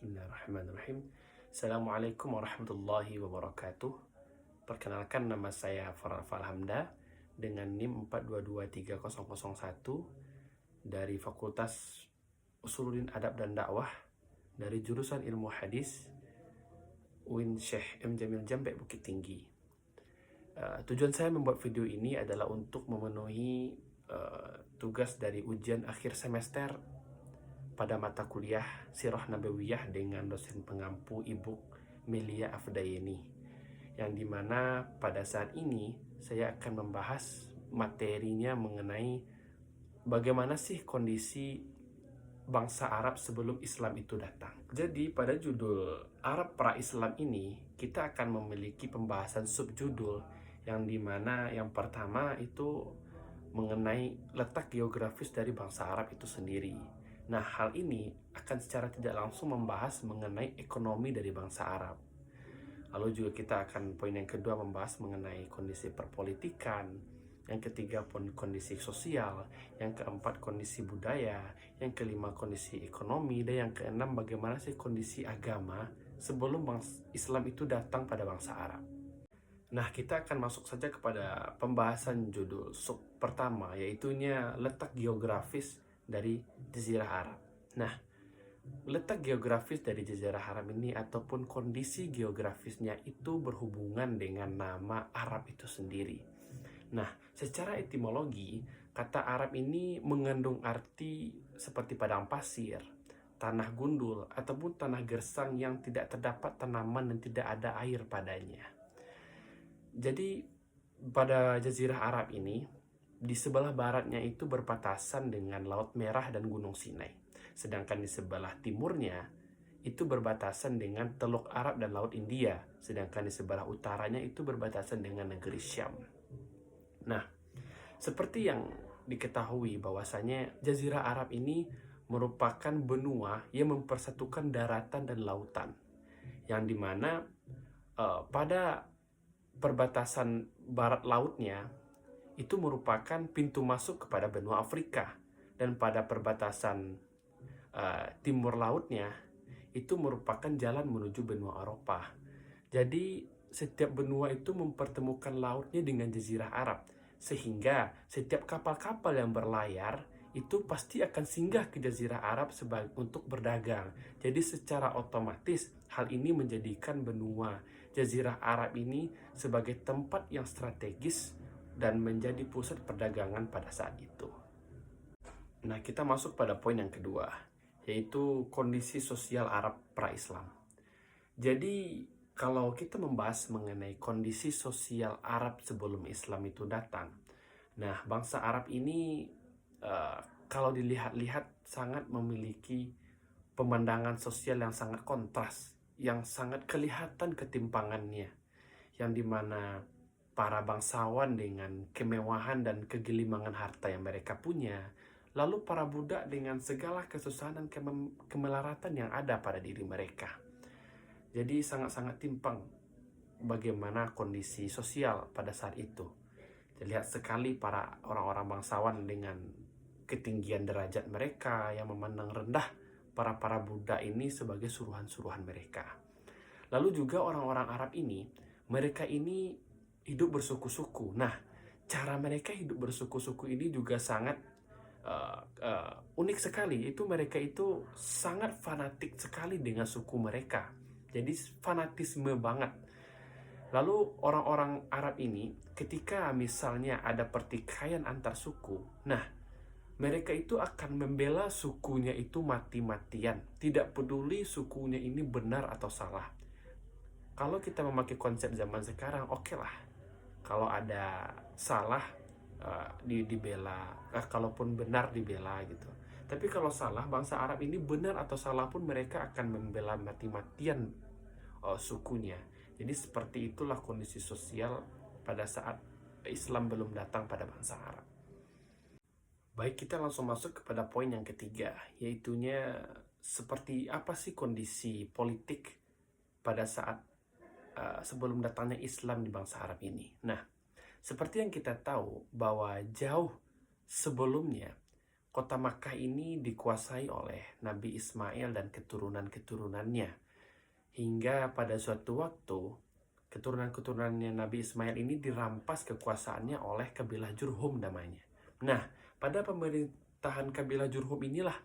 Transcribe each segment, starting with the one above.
Bismillahirrahmanirrahim. Assalamualaikum warahmatullahi wabarakatuh. Perkenalkan, nama saya Farah Falhamda dengan NIM 4223001 dari Fakultas Usuluddin Adab dan Dakwah dari jurusan Ilmu Hadis UIN Syekh M. Jamil Jambek Bukit Tinggi. Tujuan saya membuat video ini adalah untuk memenuhi tugas dari ujian akhir semester pada mata kuliah Sirah Nabawiyah dengan dosen pengampu Ibu Melia Afdayeni, yang dimana pada saat ini saya akan membahas materinya mengenai bagaimana sih kondisi bangsa Arab sebelum Islam itu datang. Jadi pada judul Arab pra-Islam ini kita akan memiliki pembahasan subjudul yang dimana yang pertama itu mengenai letak geografis dari bangsa Arab itu sendiri. Nah, hal ini akan secara tidak langsung membahas mengenai ekonomi dari bangsa Arab. Lalu juga kita akan poin yang kedua membahas mengenai kondisi perpolitikan, yang ketiga kondisi sosial, yang keempat kondisi budaya, yang kelima kondisi ekonomi, dan yang keenam bagaimana sih kondisi agama sebelum Islam itu datang pada bangsa Arab. Nah, kita akan masuk saja kepada pembahasan judul sub pertama, yaitunya letak geografis dari Jazirah Arab. Nah, letak geografis dari Jazirah Arab ini ataupun kondisi geografisnya itu berhubungan dengan nama Arab itu sendiri. Nah, secara etimologi, kata Arab ini mengandung arti seperti padang pasir, tanah gundul, ataupun tanah gersang yang tidak terdapat tanaman dan tidak ada air padanya. Jadi, pada Jazirah Arab ini, di sebelah baratnya itu berbatasan dengan Laut Merah dan Gunung Sinai. Sedangkan di sebelah timurnya itu berbatasan dengan Teluk Arab dan Laut India. Sedangkan di sebelah utaranya itu berbatasan dengan negeri Syam. Nah, seperti yang diketahui bahwasanya Jazirah Arab ini merupakan benua yang mempersatukan daratan dan lautan. Yang dimana pada perbatasan barat lautnya itu merupakan pintu masuk kepada benua Afrika, dan pada perbatasan timur lautnya itu merupakan jalan menuju benua Eropa. Jadi setiap benua itu mempertemukan lautnya dengan Jazirah Arab, sehingga setiap kapal-kapal yang berlayar itu pasti akan singgah ke Jazirah Arab untuk berdagang. Jadi secara otomatis hal ini menjadikan benua Jazirah Arab ini sebagai tempat yang strategis dan menjadi pusat perdagangan pada saat itu. Nah, kita masuk pada poin yang kedua, yaitu kondisi sosial Arab pra-Islam. Jadi, kalau kita membahas mengenai kondisi sosial Arab sebelum Islam itu datang, nah, bangsa Arab ini kalau dilihat-lihat sangat memiliki pemandangan sosial yang sangat kontras, yang sangat kelihatan ketimpangannya, yang dimana para bangsawan dengan kemewahan dan kegelimangan harta yang mereka punya, lalu para budak dengan segala kesusahan dan kemelaratan yang ada pada diri mereka. Jadi sangat-sangat timpang bagaimana kondisi sosial pada saat itu. Terlihat sekali para orang-orang bangsawan dengan ketinggian derajat mereka yang memandang rendah para budak ini sebagai suruhan-suruhan mereka. Lalu juga orang-orang Arab ini, mereka ini hidup bersuku-suku. Nah, cara mereka hidup bersuku-suku ini juga sangat unik sekali. Itu mereka itu sangat fanatik sekali dengan suku mereka. Jadi fanatisme banget. Lalu orang-orang Arab ini ketika misalnya ada pertikaian antar suku, nah, mereka itu akan membela sukunya itu mati-matian. Tidak peduli sukunya ini benar atau salah. Kalau kita memakai konsep zaman sekarang, oke lah. Kalau ada salah dibela, kalaupun benar dibela gitu. Tapi kalau salah, bangsa Arab ini benar atau salah pun mereka akan membela mati-matian sukunya. Jadi seperti itulah kondisi sosial pada saat Islam belum datang pada bangsa Arab. Baik, kita langsung masuk kepada poin yang ketiga, yaitunya seperti apa sih kondisi politik pada saat sebelum datangnya Islam di bangsa Arab ini. Nah, seperti yang kita tahu bahwa jauh sebelumnya kota Makkah ini dikuasai oleh Nabi Ismail dan keturunan-keturunannya. Hingga pada suatu waktu, keturunan-keturunannya Nabi Ismail ini dirampas kekuasaannya oleh kabilah Jurhum namanya. Nah, pada pemerintahan kabilah Jurhum inilah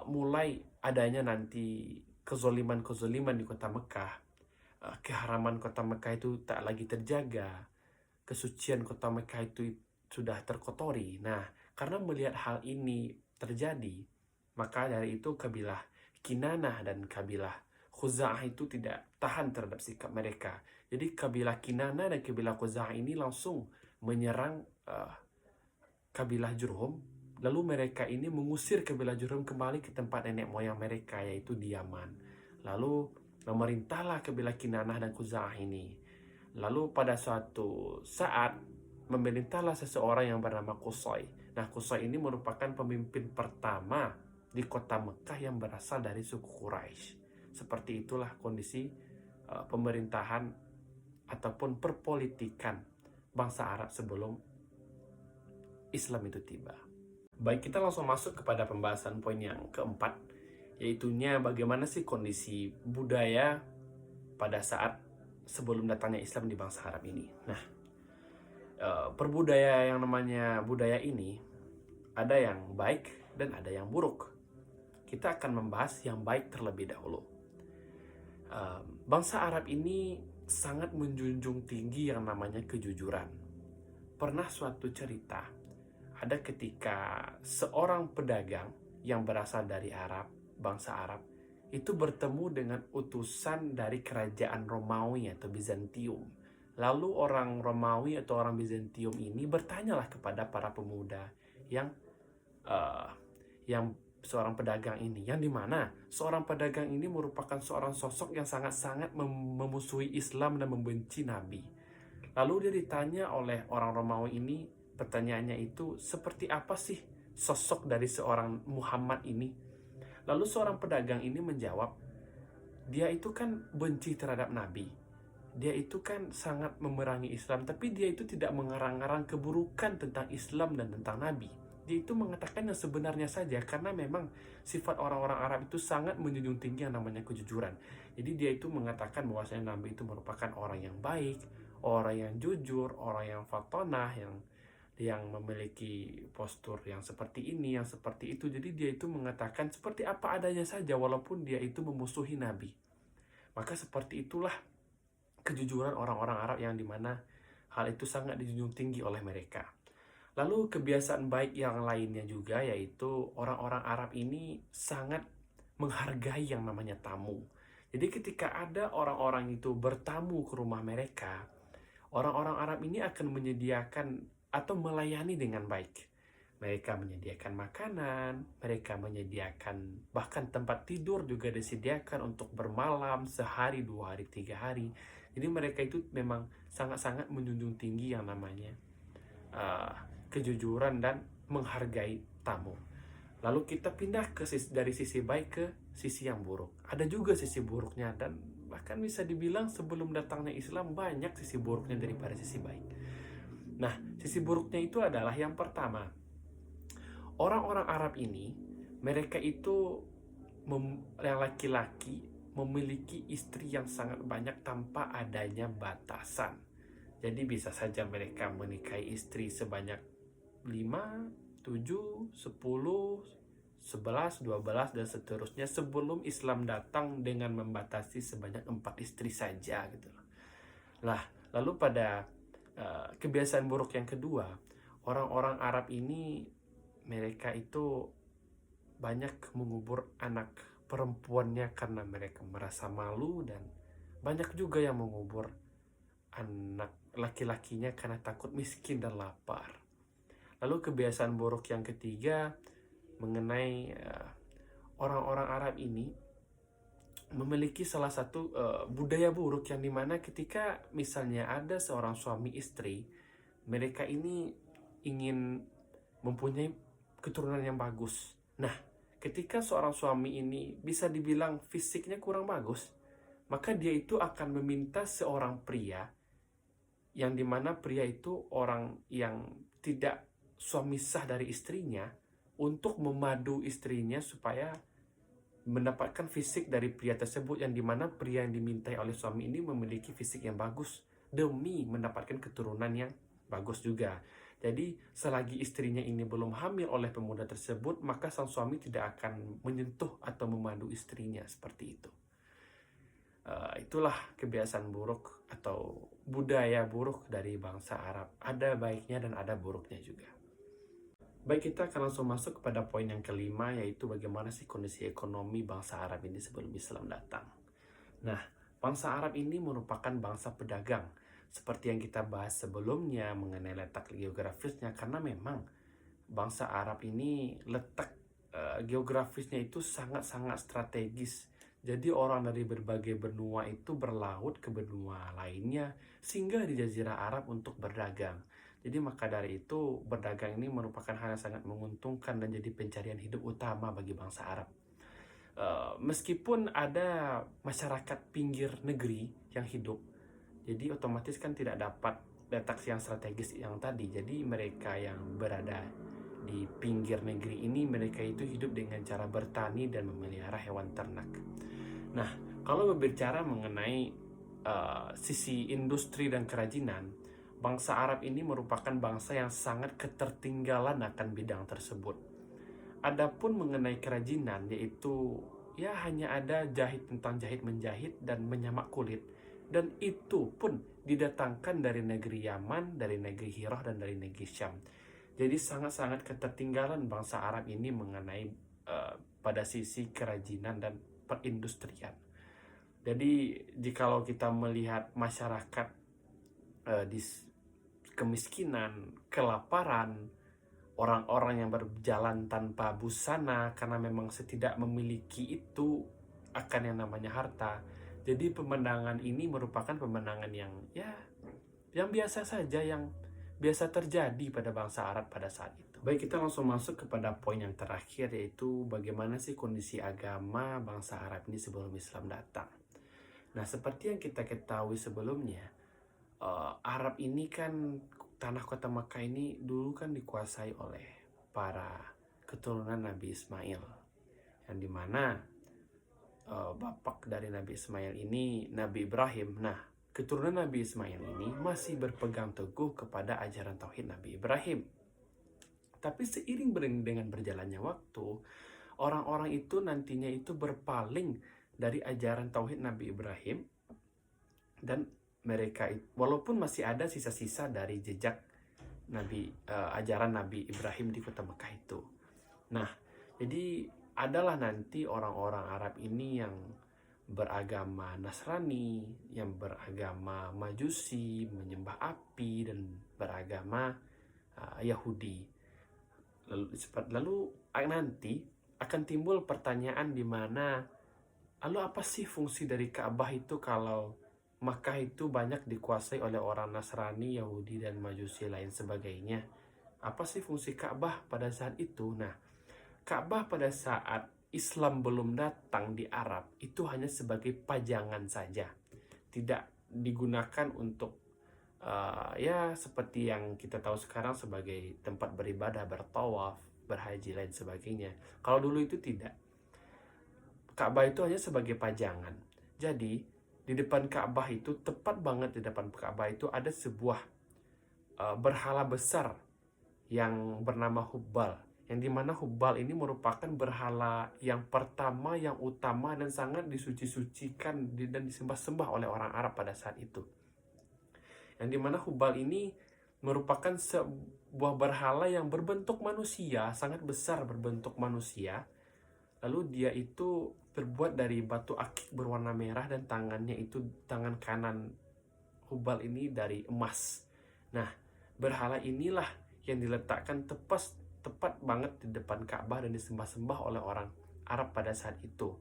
mulai adanya nanti kezoliman-kezoliman di kota Mekah. Keharaman kota Mekah itu tak lagi terjaga. Kesucian kota Mekah itu sudah terkotori. Nah, karena melihat hal ini terjadi, maka dari itu kabilah Kinanah dan kabilah Khuza'ah itu tidak tahan terhadap sikap mereka. Jadi kabilah Kinanah dan kabilah Khuza'ah ini langsung menyerang kabilah Jurhum. Lalu mereka ini mengusir kabilah Jurhum kembali ke tempat nenek moyang mereka, yaitu di Yaman. Lalu memerintahlah kabilah Kinanah dan Khuza'ah ini. Lalu pada suatu saat memerintahlah seseorang yang bernama Qusay. Nah, Qusay ini merupakan pemimpin pertama di kota Mekah yang berasal dari suku Quraisy. Seperti itulah kondisi pemerintahan ataupun perpolitikan bangsa Arab sebelum Islam itu tiba. Baik, kita langsung masuk kepada pembahasan poin yang keempat, yaitunya bagaimana sih kondisi budaya pada saat sebelum datangnya Islam di bangsa Arab ini. Nah, perbudaya yang namanya budaya ini ada yang baik dan ada yang buruk. Kita akan membahas yang baik terlebih dahulu. Bangsa Arab ini sangat menjunjung tinggi yang namanya kejujuran. Pernah suatu cerita, ada ketika seorang pedagang yang berasal dari Arab, bangsa Arab, itu bertemu dengan utusan dari kerajaan Romawi atau Bizantium. Lalu orang Romawi atau orang Bizantium ini bertanyalah kepada para pemuda yang seorang pedagang ini, yang dimana seorang pedagang ini merupakan seorang sosok yang sangat-sangat memusuhi Islam dan membenci Nabi. Lalu dia ditanya oleh orang Romawi ini, pertanyaannya itu, seperti apa sih sosok dari seorang Muhammad ini? Lalu seorang pedagang ini menjawab, dia itu kan benci terhadap Nabi. Dia itu kan sangat memerangi Islam, tapi dia itu tidak mengarang-arang keburukan tentang Islam dan tentang Nabi. Dia itu mengatakan yang sebenarnya saja, karena memang sifat orang-orang Arab itu sangat menjunjung tinggi yang namanya kejujuran. Jadi dia itu mengatakan bahwasanya Nabi itu merupakan orang yang baik, orang yang jujur, orang yang fatonah, yang memiliki postur yang seperti ini, yang seperti itu. Jadi dia itu mengatakan seperti apa adanya saja walaupun dia itu memusuhi Nabi. Maka seperti itulah kejujuran orang-orang Arab yang dimana hal itu sangat dijunjung tinggi oleh mereka. Lalu kebiasaan baik yang lainnya juga, yaitu orang-orang Arab ini sangat menghargai yang namanya tamu. Jadi ketika ada orang-orang itu bertamu ke rumah mereka, orang-orang Arab ini akan menyediakan atau melayani dengan baik. Mereka menyediakan makanan, mereka menyediakan bahkan tempat tidur juga disediakan untuk bermalam sehari, 2 hari, 3 hari. Jadi mereka itu memang sangat-sangat menjunjung tinggi yang namanya kejujuran dan menghargai tamu. Lalu kita pindah dari sisi baik ke sisi yang buruk. Ada juga sisi buruknya, dan bahkan bisa dibilang sebelum datangnya Islam banyak sisi buruknya daripada sisi baik. Nah, sisi buruknya itu adalah yang pertama, orang-orang Arab ini, mereka itu yang laki-laki memiliki istri yang sangat banyak tanpa adanya batasan. Jadi bisa saja mereka menikahi istri sebanyak 5, 7, 10, 11, 12 dan seterusnya sebelum Islam datang dengan membatasi sebanyak 4 istri saja gitu. Nah, lalu pada kebiasaan buruk yang kedua, orang-orang Arab ini mereka itu banyak mengubur anak perempuannya karena mereka merasa malu, dan banyak juga yang mengubur anak laki-lakinya karena takut miskin dan lapar. Lalu kebiasaan buruk yang ketiga mengenai orang-orang Arab ini memiliki salah satu budaya buruk yang dimana ketika misalnya ada seorang suami istri, mereka ini ingin mempunyai keturunan yang bagus. Nah, ketika seorang suami ini bisa dibilang fisiknya kurang bagus, maka dia itu akan meminta seorang pria, yang dimana pria itu orang yang tidak suami sah dari istrinya, untuk memadu istrinya supaya mendapatkan fisik dari pria tersebut, yang dimana pria yang dimintai oleh suami ini memiliki fisik yang bagus demi mendapatkan keturunan yang bagus juga. Jadi selagi istrinya ini belum hamil oleh pemuda tersebut, maka sang suami tidak akan menyentuh atau memadu istrinya seperti itu. Itulah kebiasaan buruk atau budaya buruk dari bangsa Arab. Ada baiknya dan ada buruknya juga. Baik, kita akan langsung masuk kepada poin yang kelima, yaitu bagaimana sih kondisi ekonomi bangsa Arab ini sebelum Islam datang. Nah, bangsa Arab ini merupakan bangsa pedagang, seperti yang kita bahas sebelumnya mengenai letak geografisnya, karena memang bangsa Arab ini letak geografisnya itu sangat-sangat strategis. Jadi orang dari berbagai benua itu berlaut ke benua lainnya, sehingga di Jazirah Arab untuk berdagang. Jadi maka dari itu berdagang ini merupakan hal yang sangat menguntungkan dan jadi pencarian hidup utama bagi bangsa Arab. Meskipun ada masyarakat pinggir negeri yang hidup, jadi otomatis kan tidak dapat letak yang strategis yang tadi. Jadi mereka yang berada di pinggir negeri ini, mereka itu hidup dengan cara bertani dan memelihara hewan ternak. Nah, kalau berbicara mengenai sisi industri dan kerajinan, bangsa Arab ini merupakan bangsa yang sangat ketertinggalan akan bidang tersebut. Adapun mengenai kerajinan, yaitu ya hanya ada tentang jahit menjahit dan menyamak kulit, dan itu pun didatangkan dari negeri Yaman, dari negeri Hirah, dan dari negeri Syam. Jadi sangat-sangat ketertinggalan bangsa Arab ini mengenai pada sisi kerajinan dan perindustrian. Jadi jikalau kita melihat masyarakat di kemiskinan, kelaparan, orang-orang yang berjalan tanpa busana karena memang tidak memiliki itu akan yang namanya harta. Jadi pemandangan ini merupakan pemandangan yang biasa saja, yang biasa terjadi pada bangsa Arab pada saat itu. Baik, kita langsung masuk kepada poin yang terakhir, yaitu bagaimana sih kondisi agama bangsa Arab ini sebelum Islam datang. Nah, seperti yang kita ketahui sebelumnya, Arab ini kan, tanah kota Makkah ini dulu kan dikuasai oleh para keturunan Nabi Ismail, yang dimana bapak dari Nabi Ismail ini Nabi Ibrahim. Nah, keturunan Nabi Ismail ini masih berpegang teguh kepada ajaran tauhid Nabi Ibrahim. Tapi seiring dengan berjalannya waktu, orang-orang itu nantinya itu berpaling dari ajaran tauhid Nabi Ibrahim, dan mereka walaupun masih ada sisa-sisa dari jejak ajaran Nabi Ibrahim di kota Mekah itu. Nah, jadi adalah nanti orang-orang Arab ini yang beragama Nasrani, yang beragama Majusi, menyembah api, dan beragama Yahudi. Lalu nanti akan timbul pertanyaan di mana, lalu apa sih fungsi dari Ka'bah itu kalau Makkah itu banyak dikuasai oleh orang Nasrani, Yahudi, dan Majusi lain sebagainya? Apa sih fungsi Ka'bah pada saat itu? Nah, Ka'bah pada saat Islam belum datang di Arab itu hanya sebagai pajangan saja, tidak digunakan untuk seperti yang kita tahu sekarang sebagai tempat beribadah, bertawaf, berhaji, lain sebagainya. Kalau dulu itu tidak. Ka'bah itu hanya sebagai pajangan. Jadi di depan Ka'bah itu, tepat banget di depan Ka'bah itu ada sebuah berhala besar yang bernama Hubbal, yang dimana Hubbal ini merupakan berhala yang pertama, yang utama, dan sangat disuci-sucikan dan disembah-sembah oleh orang Arab pada saat itu. Yang dimana Hubbal ini merupakan sebuah berhala yang berbentuk manusia, sangat besar berbentuk manusia. Lalu dia itu terbuat dari batu akik berwarna merah, dan tangannya itu, tangan kanan Hubbal ini dari emas. Nah, berhala inilah yang diletakkan tepat banget di depan Ka'bah dan disembah-sembah oleh orang Arab pada saat itu.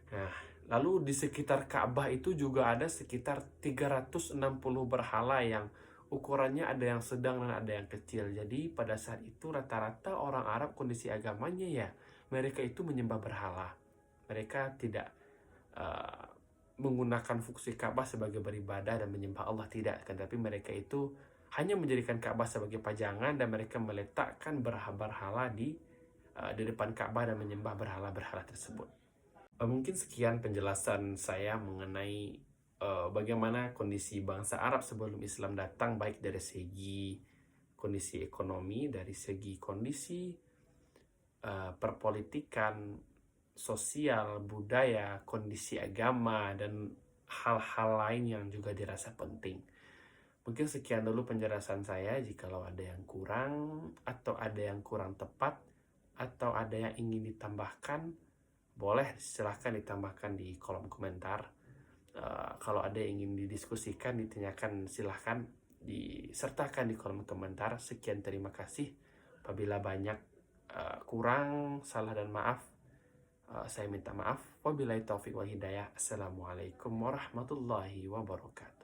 Nah, lalu di sekitar Ka'bah itu juga ada sekitar 360 berhala yang ukurannya ada yang sedang dan ada yang kecil. Jadi pada saat itu rata-rata orang Arab kondisi agamanya ya mereka itu menyembah berhala. Mereka tidak menggunakan fungsi Ka'bah sebagai beribadah dan menyembah Allah, tidak. Tetapi mereka itu hanya menjadikan Ka'bah sebagai pajangan, dan mereka meletakkan berhala di di depan Ka'bah dan menyembah berhala-berhala tersebut. Mungkin sekian penjelasan saya mengenai bagaimana kondisi bangsa Arab sebelum Islam datang, baik dari segi kondisi ekonomi, dari segi kondisi perpolitikan, sosial, budaya, kondisi agama, dan hal-hal lain yang juga dirasa penting. Mungkin sekian dulu penjelasan saya. Jikalau ada yang kurang, atau ada yang kurang tepat, atau ada yang ingin ditambahkan, boleh silahkan ditambahkan di kolom komentar. Kalau ada yang ingin didiskusikan, ditanyakan, silahkan disertakan di kolom komentar. Sekian, terima kasih. Apabila banyak kurang, salah dan maaf, saya minta maaf. Wabillahi taufiq wal hidayah. Assalamualaikum warahmatullahi wabarakatuh.